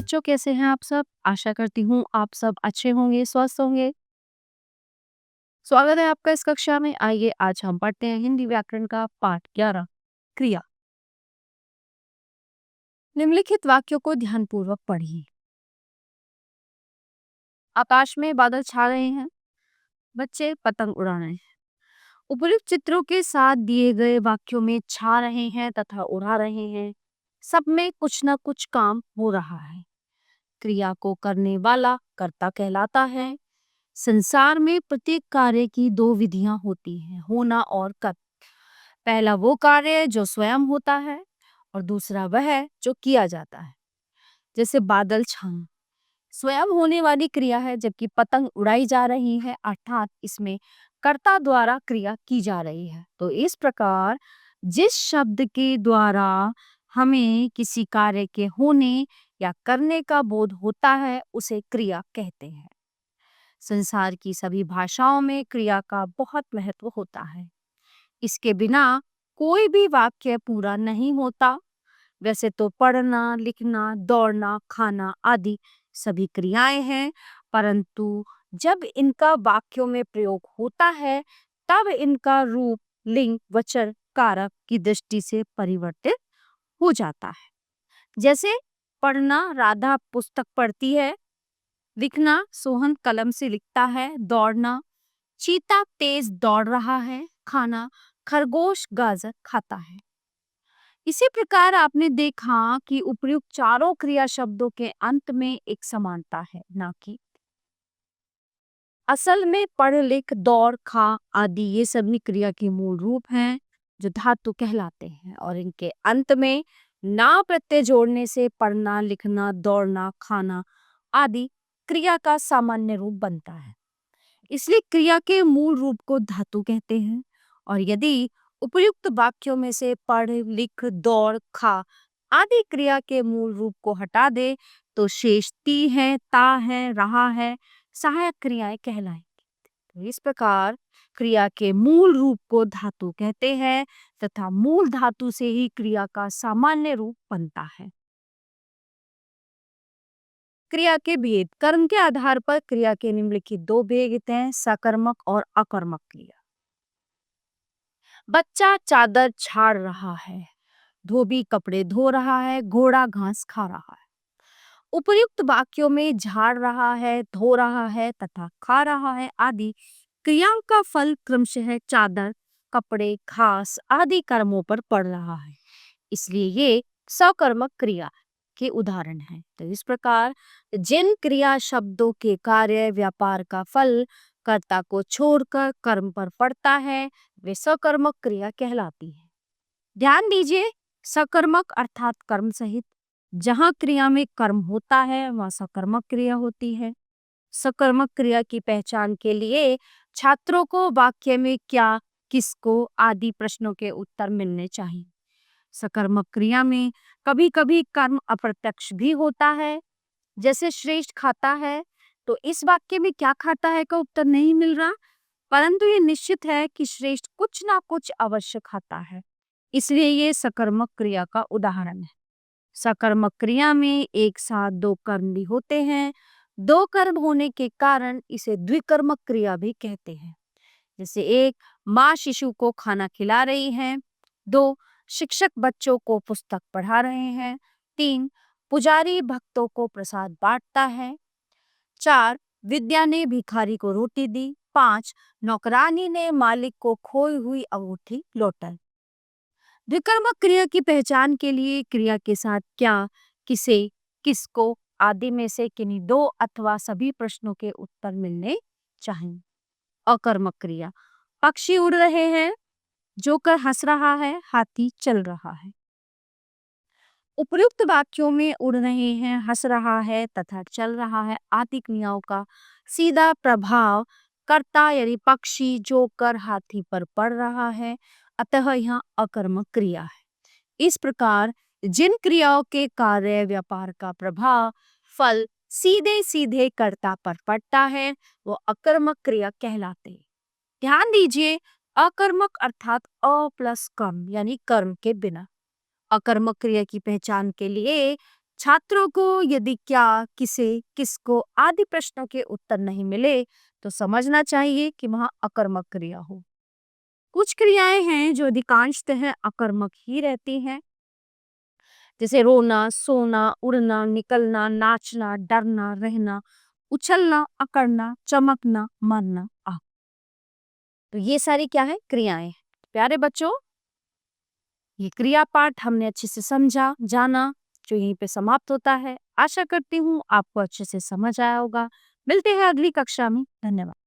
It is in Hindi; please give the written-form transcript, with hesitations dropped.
बच्चों, कैसे हैं आप सब? आशा करती हूँ आप सब अच्छे होंगे, स्वस्थ होंगे। स्वागत है आपका इस कक्षा में। आइए आज हम पढ़ते हैं हिंदी व्याकरण का पाठ 11 क्रिया। निम्नलिखित वाक्यों को ध्यानपूर्वक पढ़िए। आकाश में बादल छा रहे हैं, बच्चे पतंग उड़ा रहे हैं। उपर्युक्त चित्रों के साथ दिए गए वाक्यों में छा रहे हैं तथा उड़ा रहे हैं, सब में कुछ न कुछ काम हो रहा है। क्रिया को करने वाला कर्ता कहलाता है। संसार में प्रत्येक कार्य की दो विधियां होती हैं, होना और कर। पहला वो कार्य जो स्वयं होता है और दूसरा वह जो किया जाता है। जैसे बादल छाना स्वयं होने वाली क्रिया है, जबकि पतंग उड़ाई जा रही है, अर्थात इसमें कर्ता द्वारा क्रिया की जा रही है। तो इस प्रकार जिस शब्द के द्वारा हमें किसी कार्य के होने या करने का बोध होता है उसे क्रिया कहते हैं। संसार की सभी भाषाओं में क्रिया का बहुत महत्व होता है। इसके बिना कोई भी वाक्य पूरा नहीं होता। वैसे तो पढ़ना, लिखना, दौड़ना, खाना आदि सभी क्रियाएं हैं, परंतु जब इनका वाक्यों में प्रयोग होता है तब इनका रूप लिंग, वचन, कारक की दृष्टि से परिवर्तित हो जाता है। जैसे पढ़ना, राधा पुस्तक पढ़ती है। लिखना, सोहन कलम से लिखता है। दौड़ना, चीता तेज दौड़ रहा है। खाना, खरगोश गाजर खाता है। इसी प्रकार आपने देखा कि उपर्युक्त चारों क्रिया शब्दों के अंत में एक समानता है, ना कि असल में पढ़, लिख, दौड़, खा आदि ये सभी क्रिया के मूल रूप हैं जो धातु कहलाते हैं, और इनके अंत में ना प्रत्यय जोड़ने से पढ़ना, लिखना, दौड़ना, खाना आदि क्रिया का सामान्य रूप बनता है। इसलिए क्रिया के मूल रूप को धातु कहते हैं। और यदि उपर्युक्त वाक्यों में से पढ़, लिख, दौड़, खा आदि क्रिया के मूल रूप को हटा दे तो शेष ती है, ता है, रहा है सहायक क्रियाएं कहलाएंगी। तो इस प्रकार क्रिया के मूल रूप को धातु कहते हैं तथा मूल धातु से ही क्रिया का सामान्य रूप बनता है। क्रिया के भेद। कर्म के आधार पर क्रिया के निम्नलिखित दो भेद हैं, सकर्मक और अकर्मक क्रिया। बच्चा चादर झाड़ रहा है, धोबी कपड़े धो रहा है, घोड़ा घास खा रहा है। उपर्युक्त वाक्यों में झाड़ रहा है, धो रहा है तथा खा रहा है आदि क्रियाओं का फल क्रमशः चादर, कपड़े, घास आदि कर्मों पर पड़ रहा है, इसलिए ये सकर्मक क्रिया के उदाहरण हैं। तो इस प्रकार जिन क्रिया शब्दों के कार्य व्यापार का फल कर्ता को छोड़कर कर्म पर पड़ता है वे सकर्मक क्रिया कहलाती है। ध्यान दीजिए, सकर्मक अर्थात कर्म सहित। जहाँ क्रिया में कर्म होता है वहाँ सकर्मक क्रिया होती है। सकर्मक क्रिया की पहचान के लिए छात्रों को वाक्य में क्या, किसको आदि प्रश्नों के उत्तर मिलने चाहिए। सकर्मक क्रिया में कभी कभी कर्म अप्रत्यक्ष भी होता है। जैसे श्रेष्ठ खाता है, तो इस वाक्य में क्या खाता है का उत्तर नहीं मिल रहा, परंतु ये निश्चित है कि श्रेष्ठ कुछ ना कुछ अवश्य खाता है, इसलिए ये सकर्मक क्रिया का उदाहरण है। सकर्मक क्रिया में एक साथ दो कर्म भी होते हैं। दो कर्म होने के कारण इसे द्विकर्मक क्रिया भी कहते हैं। जैसे एक, माँ शिशु को खाना खिला रही है। दो, शिक्षक बच्चों को पुस्तक पढ़ा रहे हैं। तीन, पुजारी भक्तों को प्रसाद बांटता है। चार, विद्या ने भिखारी को रोटी दी। पांच, नौकरानी ने मालिक को खोई हुई अंगूठी लौटाई। द्विकर्मक क्रिया की पहचान के लिए क्रिया के साथ क्या, किसे, किसको आदि में से किन्हीं दो अथवा सभी प्रश्नों के उत्तर मिलने चाहिए। अकर्मक क्रिया। पक्षी उड़ रहे हैं, जोकर हंस रहा है, हाथी चल रहा है। उपर्युक्त वाक्यों में उड़ रहे हैं, हंस रहा है तथा चल रहा है आदि क्रियाओं का सीधा प्रभाव कर्ता यानी पक्षी, जोकर, हाथी पर पड़ रहा है, अतः यह अकर्मक क्रिया है। इस प्रकार जिन क्रियाओं के कार्य व्यापार का प्रभाव फल सीधे सीधे कर्ता पर पड़ता है वो अकर्मक क्रिया कहलाते हैं। ध्यान दीजिए, अकर्मक अर्थात अ प्लस कर्म यानी कर्म के बिना। अकर्मक क्रिया की पहचान के लिए छात्रों को यदि क्या, किसे, किसको आदि प्रश्नों के उत्तर नहीं मिले तो समझना चाहिए कि वहां अकर्मक क्रिया हो। कुछ क्रियाएं हैं जो अधिकांशतः अकर्मक ही रहती हैं, जैसे रोना, सोना, उड़ना, निकलना, नाचना, डरना, रहना, उछलना, अकड़ना, चमकना, मरना, तो ये सारी क्या है? क्रियाएं। प्यारे बच्चों, ये क्रिया पाठ हमने अच्छे से समझा, जाना, जो यहीं पे समाप्त होता है। आशा करती हूँ आपको अच्छे से समझ आया होगा। मिलते हैं अगली कक्षा में। धन्यवाद।